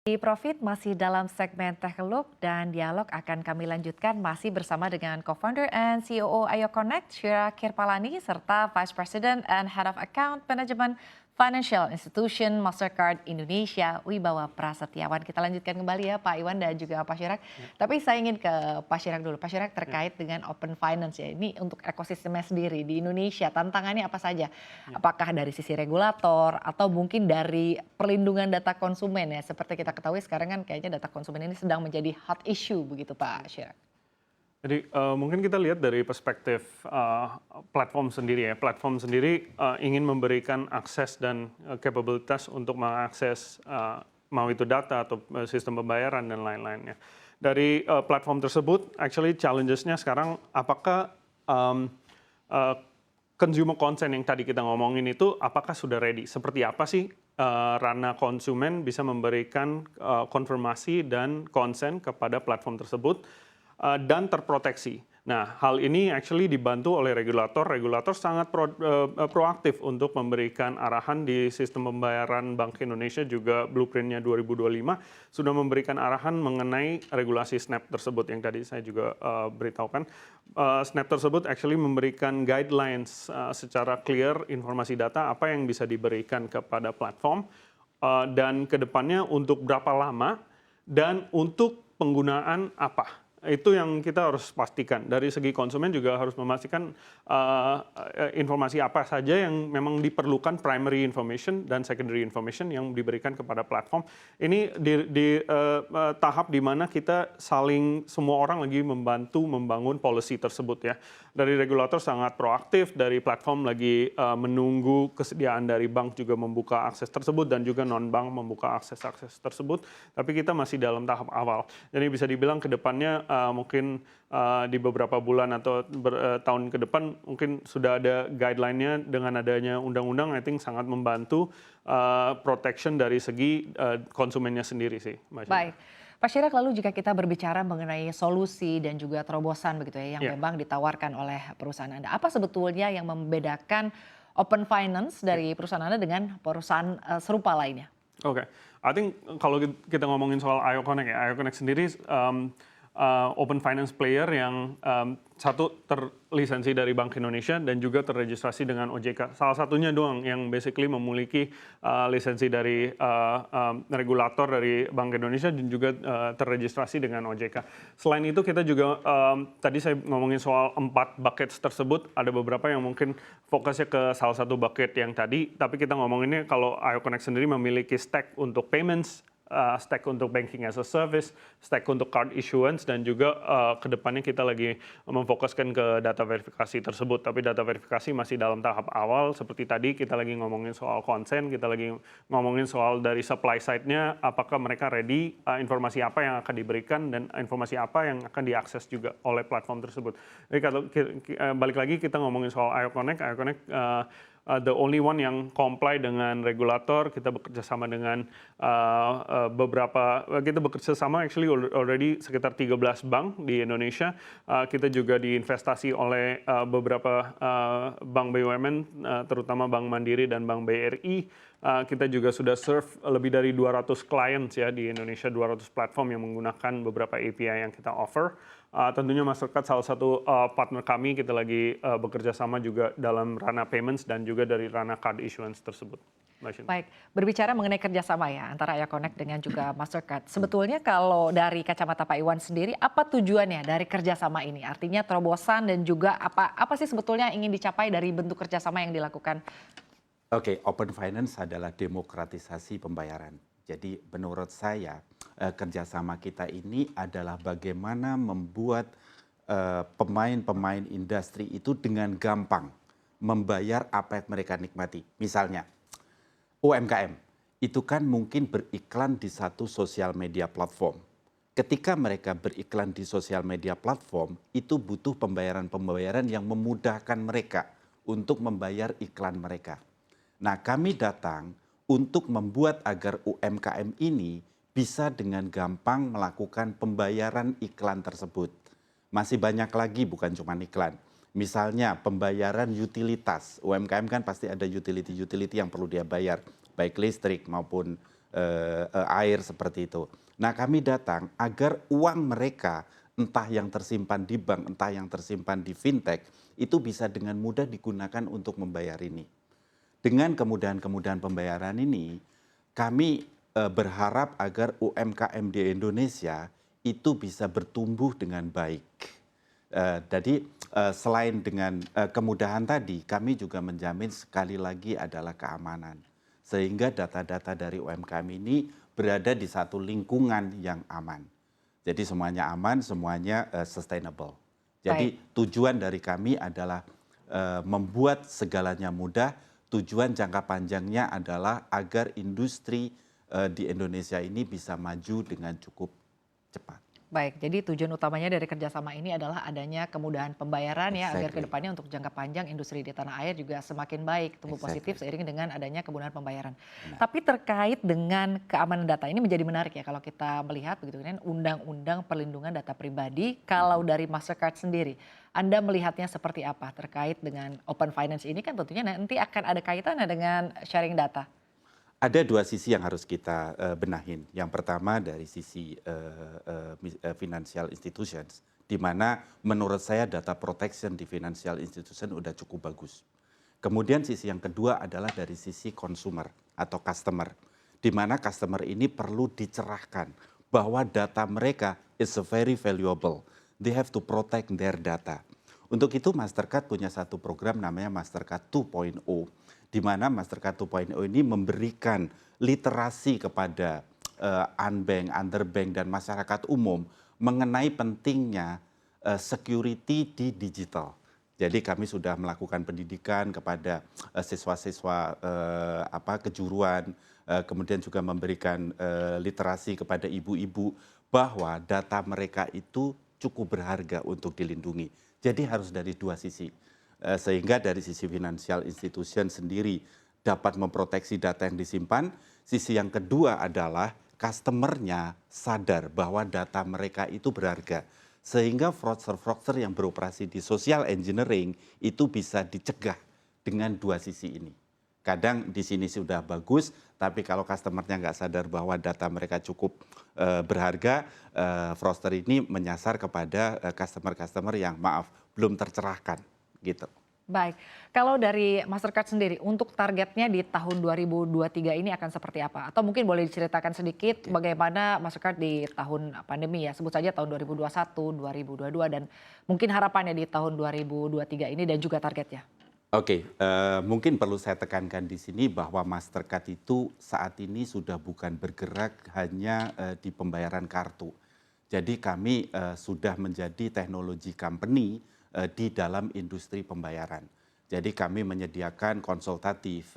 Di Profit masih dalam segmen Tech Look dan dialog akan kami lanjutkan masih bersama dengan co-founder and COO Ayo Connect, Shira Kirpalani, serta Vice President and Head of Account Management Financial Institution Mastercard Indonesia, Wibawa Prasetyawan. Kita lanjutkan kembali ya Pak Iwan dan juga Pak Shirak. Tapi saya ingin ke Pak Shirak dulu. Pak Shirak terkait dengan open finance ya. Ini untuk ekosistemnya sendiri di Indonesia, tantangannya apa saja? Apakah dari sisi regulator atau mungkin dari perlindungan data konsumen ya? Seperti kita ketahui sekarang kan kayaknya data konsumen ini sedang menjadi hot issue begitu Pak Shirak. Jadi mungkin kita lihat dari perspektif platform sendiri ya. Platform sendiri ingin memberikan akses dan kapabilitas untuk mengakses mau itu data atau sistem pembayaran dan lain-lainnya. Dari platform tersebut, actually challenges-nya sekarang apakah consumer consent yang tadi kita ngomongin itu apakah sudah ready? Seperti apa sih ranah konsumen bisa memberikan konfirmasi dan consent kepada platform tersebut dan terproteksi. Nah, hal ini actually dibantu oleh regulator. Regulator sangat proaktif untuk memberikan arahan di sistem pembayaran Bank Indonesia, juga blueprint-nya 2025 sudah memberikan arahan mengenai regulasi SNAP tersebut yang tadi saya juga beritahukan. SNAP tersebut actually memberikan guidelines secara clear informasi data apa yang bisa diberikan kepada platform dan kedepannya untuk berapa lama dan untuk penggunaan apa. Itu yang kita harus pastikan. Dari segi konsumen juga harus memastikan informasi apa saja yang memang diperlukan, primary information dan secondary information yang diberikan kepada platform. Ini di tahap di mana kita saling, semua orang lagi membantu membangun policy tersebut ya. Dari regulator sangat proaktif, dari platform lagi menunggu kesediaan dari bank juga membuka akses tersebut dan juga non-bank membuka akses-akses tersebut. Tapi kita masih dalam tahap awal. Jadi bisa dibilang ke depannya mungkin di beberapa bulan atau tahun ke depan mungkin sudah ada guideline-nya dengan adanya undang-undang, I think sangat membantu protection dari segi konsumennya sendiri sih. Baik. Pak Shirak, lalu jika kita berbicara mengenai solusi dan juga terobosan begitu ya yang memang ditawarkan oleh perusahaan Anda, apa sebetulnya yang membedakan open finance dari perusahaan Anda dengan perusahaan serupa lainnya? Oke, I think kalau kita ngomongin soal Ayo Connect ya, Ayo Connect sendiri open finance player yang satu terlisensi dari Bank Indonesia dan juga terregistrasi dengan OJK. Salah satunya doang yang basically memiliki lisensi dari regulator dari Bank Indonesia dan juga terregistrasi dengan OJK. Selain itu kita juga tadi saya ngomongin soal 4 buckets tersebut, ada beberapa yang mungkin fokusnya ke salah satu bucket yang tadi, tapi kita ngomonginnya kalau Ayo Connect sendiri memiliki stack untuk payments, stack untuk banking as a service, stack untuk card issuance, dan juga kedepannya kita lagi memfokuskan ke data verifikasi tersebut. Tapi data verifikasi masih dalam tahap awal. Seperti tadi kita lagi ngomongin soal consent, kita lagi ngomongin soal dari supply side-nya, apakah mereka ready, informasi apa yang akan diberikan, dan informasi apa yang akan diakses juga oleh platform tersebut. Jadi kalau balik lagi kita ngomongin soal Ayo Connect the only one yang comply dengan regulator. Kita bekerja sama dengan kita bekerja sama actually already sekitar 13 bank di Indonesia. Kita juga diinvestasi oleh beberapa bank BUMN, terutama Bank Mandiri dan Bank BRI. Kita juga sudah serve lebih dari 200 clients ya di Indonesia, 200 platform yang menggunakan beberapa API yang kita offer. Tentunya Mastercard salah satu partner kami, kita lagi bekerja sama juga dalam ranah payments dan juga dari ranah card issuance tersebut. Baik, berbicara mengenai kerjasama ya antara Ayo Connect dengan juga Mastercard. Sebetulnya kalau dari kacamata Pak Iwan sendiri, apa tujuannya dari kerjasama ini? Artinya terobosan dan juga apa sih sebetulnya yang ingin dicapai dari bentuk kerjasama yang dilakukan? Oke, open finance adalah demokratisasi pembayaran. Jadi menurut saya kerjasama kita ini adalah bagaimana membuat pemain-pemain industri itu dengan gampang membayar apa yang mereka nikmati. Misalnya UMKM itu kan mungkin beriklan di satu sosial media platform. Ketika mereka beriklan di sosial media platform, itu butuh pembayaran-pembayaran yang memudahkan mereka untuk membayar iklan mereka. Nah, kami datang untuk membuat agar UMKM ini bisa dengan gampang melakukan pembayaran iklan tersebut. Masih banyak lagi, bukan cuma iklan. Misalnya pembayaran utilitas. UMKM kan pasti ada utility-utility yang perlu dia bayar, baik listrik maupun air seperti itu. Nah, kami datang agar uang mereka entah yang tersimpan di bank, entah yang tersimpan di fintech, itu bisa dengan mudah digunakan untuk membayar ini. Dengan kemudahan-kemudahan pembayaran ini, kami berharap agar UMKM di Indonesia itu bisa bertumbuh dengan baik. Jadi selain dengan kemudahan tadi, kami juga menjamin sekali lagi adalah keamanan. Sehingga data-data dari UMKM ini berada di satu lingkungan yang aman. Jadi semuanya aman, semuanya sustainable. Jadi tujuan dari kami adalah membuat segalanya mudah. Tujuan jangka panjangnya adalah agar industri di Indonesia ini bisa maju dengan cukup cepat. Baik, jadi tujuan utamanya dari kerjasama ini adalah adanya kemudahan pembayaran ya, agar Exactly. kedepannya untuk jangka panjang industri di tanah air juga semakin baik, tumbuh positif Exactly. seiring dengan adanya kemudahan pembayaran. Benar. Tapi terkait dengan keamanan data ini menjadi menarik ya kalau kita melihat begitu kan Undang-Undang Perlindungan Data Pribadi. Kalau dari Mastercard sendiri, Anda melihatnya seperti apa terkait dengan open finance ini kan tentunya nanti akan ada kaitannya dengan sharing data. Ada dua sisi yang harus kita benahin. Yang pertama dari sisi financial institutions, di mana menurut saya data protection di financial institution udah cukup bagus. Kemudian sisi yang kedua adalah dari sisi consumer atau customer, di mana customer ini perlu dicerahkan bahwa data mereka is very valuable. They have to protect their data. Untuk itu Mastercard punya satu program namanya Mastercard 2.0, di mana Mastercard 2.0 ini memberikan literasi kepada unbank, underbank, dan masyarakat umum mengenai pentingnya security di digital. Jadi kami sudah melakukan pendidikan kepada siswa-siswa kejuruan, kemudian juga memberikan literasi kepada ibu-ibu bahwa data mereka itu cukup berharga untuk dilindungi. Jadi harus dari dua sisi. Sehingga dari sisi financial institution sendiri dapat memproteksi data yang disimpan. Sisi yang kedua adalah customer-nya sadar bahwa data mereka itu berharga. Sehingga fraudster-fraudster yang beroperasi di social engineering itu bisa dicegah dengan dua sisi ini. Kadang di sini sudah bagus, tapi kalau customer-nya nggak sadar bahwa data mereka cukup berharga, fraudster ini menyasar kepada customer-customer yang maaf belum tercerahkan gitu. Baik, kalau dari Mastercard sendiri untuk targetnya di tahun 2023 ini akan seperti apa? Atau mungkin boleh diceritakan sedikit bagaimana Mastercard di tahun pandemi ya, sebut saja tahun 2021, 2022 dan mungkin harapannya di tahun 2023 ini dan juga targetnya. Oke, mungkin perlu saya tekankan di sini bahwa Mastercard itu saat ini sudah bukan bergerak hanya di pembayaran kartu. Jadi kami sudah menjadi teknologi company di dalam industri pembayaran. Jadi kami menyediakan konsultatif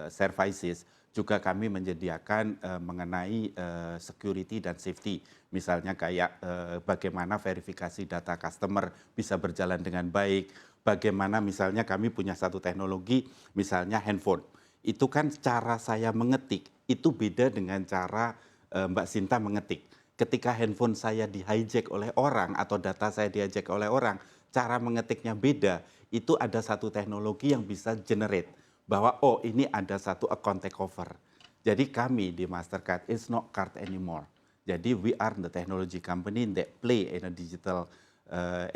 services, juga kami menyediakan mengenai security dan safety. Misalnya kayak bagaimana verifikasi data customer bisa berjalan dengan baik, bagaimana misalnya kami punya satu teknologi, misalnya handphone. Itu kan cara saya mengetik, itu beda dengan cara Mbak Sinta mengetik. Ketika handphone saya di-hijack oleh orang atau data saya di-hijack oleh orang, cara mengetiknya beda. Itu ada satu teknologi yang bisa generate bahwa oh ini ada satu account takeover. Jadi kami di Mastercard is not card anymore. Jadi we are the technology company that play in a digital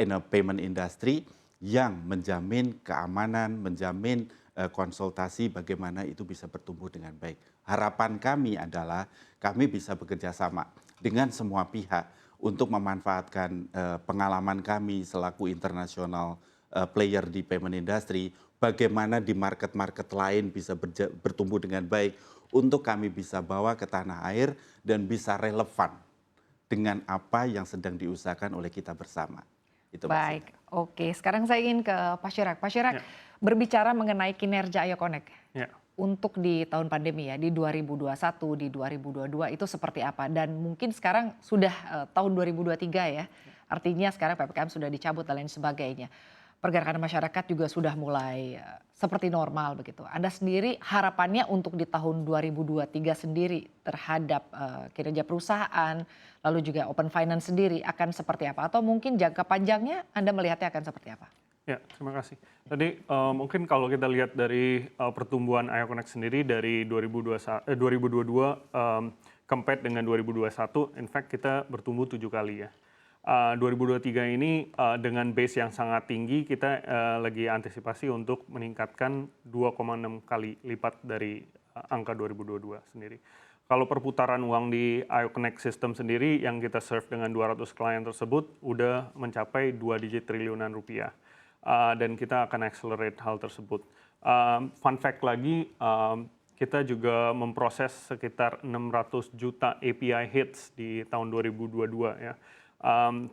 in a payment industry yang menjamin keamanan, menjamin konsultasi bagaimana itu bisa bertumbuh dengan baik. Harapan kami adalah kami bisa bekerja sama dengan semua pihak untuk memanfaatkan pengalaman kami selaku internasional player di payment industry, bagaimana di market-market lain bisa bertumbuh dengan baik untuk kami bisa bawa ke tanah air dan bisa relevan dengan apa yang sedang diusahakan oleh kita bersama. Itu Baik, oke. Sekarang saya ingin ke Pak Chirac. Pak Chirac, berbicara mengenai kinerja Ayo Connect. Ya. Untuk di tahun pandemi ya, di 2021, di 2022 itu seperti apa? Dan mungkin sekarang sudah tahun 2023 ya, artinya sekarang PPKM sudah dicabut dan lain sebagainya. Pergerakan masyarakat juga sudah mulai seperti normal begitu. Anda sendiri harapannya untuk di tahun 2023 sendiri terhadap kinerja perusahaan, lalu juga open finance sendiri akan seperti apa? Atau mungkin jangka panjangnya Anda melihatnya akan seperti apa? Ya, terima kasih. Tadi mungkin kalau kita lihat dari pertumbuhan Ayo Connect sendiri dari 2022 compare dengan 2021, in fact kita bertumbuh 7 kali ya. 2023 ini dengan base yang sangat tinggi, kita lagi antisipasi untuk meningkatkan 2,6 kali lipat dari angka 2022 sendiri. Kalau perputaran uang di Ayo Connect System sendiri yang kita serve dengan 200 klien tersebut udah mencapai 2 digit triliunan rupiah. Dan kita akan accelerate hal tersebut. Fun fact lagi, kita juga memproses sekitar 600 juta API hits di tahun 2022 ya.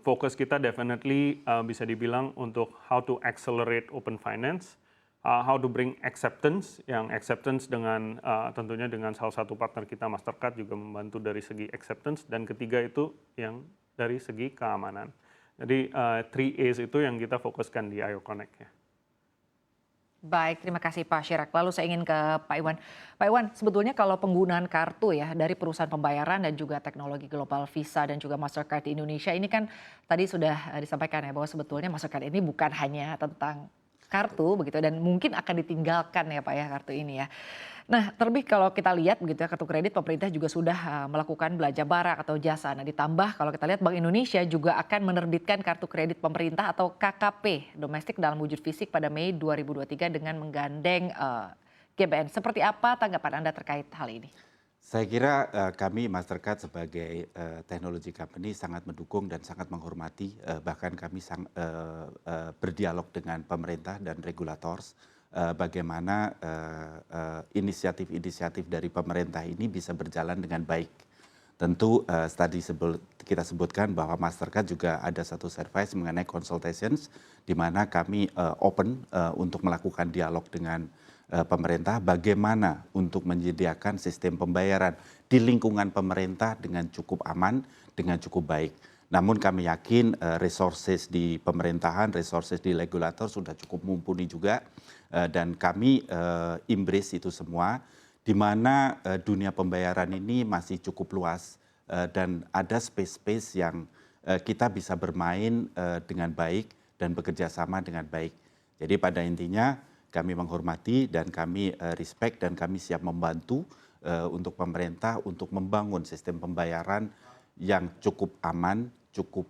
Fokus kita definitely bisa dibilang untuk how to accelerate open finance, how to bring acceptance, yang acceptance dengan tentunya dengan salah satu partner kita Mastercard juga membantu dari segi acceptance, dan ketiga itu yang dari segi keamanan. Jadi 3A's itu yang kita fokuskan di Ayo Connect ya. Baik, terima kasih Pak Chirac. Lalu saya ingin ke Pak Iwan. Pak Iwan, sebetulnya kalau penggunaan kartu ya dari perusahaan pembayaran dan juga teknologi global Visa dan juga Mastercard di Indonesia ini kan tadi sudah disampaikan ya bahwa sebetulnya Mastercard ini bukan hanya tentang kartu begitu dan mungkin akan ditinggalkan ya Pak ya kartu ini ya. Nah, terlebih kalau kita lihat begitu ya kartu kredit pemerintah juga sudah melakukan belanja barang atau jasa. Nah, ditambah kalau kita lihat Bank Indonesia juga akan menerbitkan kartu kredit pemerintah atau KKP domestik dalam wujud fisik pada Mei 2023 dengan menggandeng GBN. Seperti apa tanggapan Anda terkait hal ini? Saya kira kami Mastercard sebagai teknologi company sangat mendukung dan sangat menghormati, bahkan kami berdialog dengan pemerintah dan regulators bagaimana inisiatif-inisiatif dari pemerintah ini bisa berjalan dengan baik. Tentu tadi kita sebutkan bahwa Mastercard juga ada satu service mengenai consultations di mana kami open untuk melakukan dialog dengan pemerintah bagaimana untuk menyediakan sistem pembayaran di lingkungan pemerintah dengan cukup aman, dengan cukup baik. Namun kami yakin resources di pemerintahan, resources di regulator sudah cukup mumpuni juga dan kami embrace itu semua di mana dunia pembayaran ini masih cukup luas dan ada space-space yang kita bisa bermain dengan baik dan bekerja sama dengan baik. Jadi pada intinya kami menghormati dan kami respect dan kami siap membantu untuk pemerintah untuk membangun sistem pembayaran yang cukup aman, cukup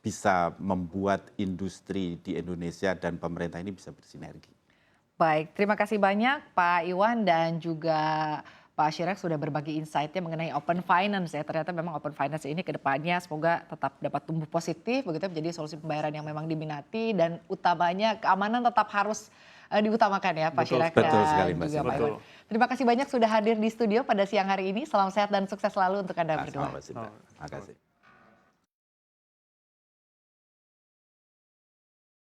bisa membuat industri di Indonesia dan pemerintah ini bisa bersinergi. Baik, terima kasih banyak Pak Iwan dan juga Pak Chirac sudah berbagi insight-nya mengenai open finance ya. Ternyata memang open finance ini ke depannya semoga tetap dapat tumbuh positif begitu menjadi solusi pembayaran yang memang diminati dan utamanya keamanan tetap harus diutamakan ya Pak Chirac dan juga Pak Iwan. Terima kasih banyak sudah hadir di studio pada siang hari ini. Salam sehat dan sukses selalu untuk Anda berdua. Terima kasih.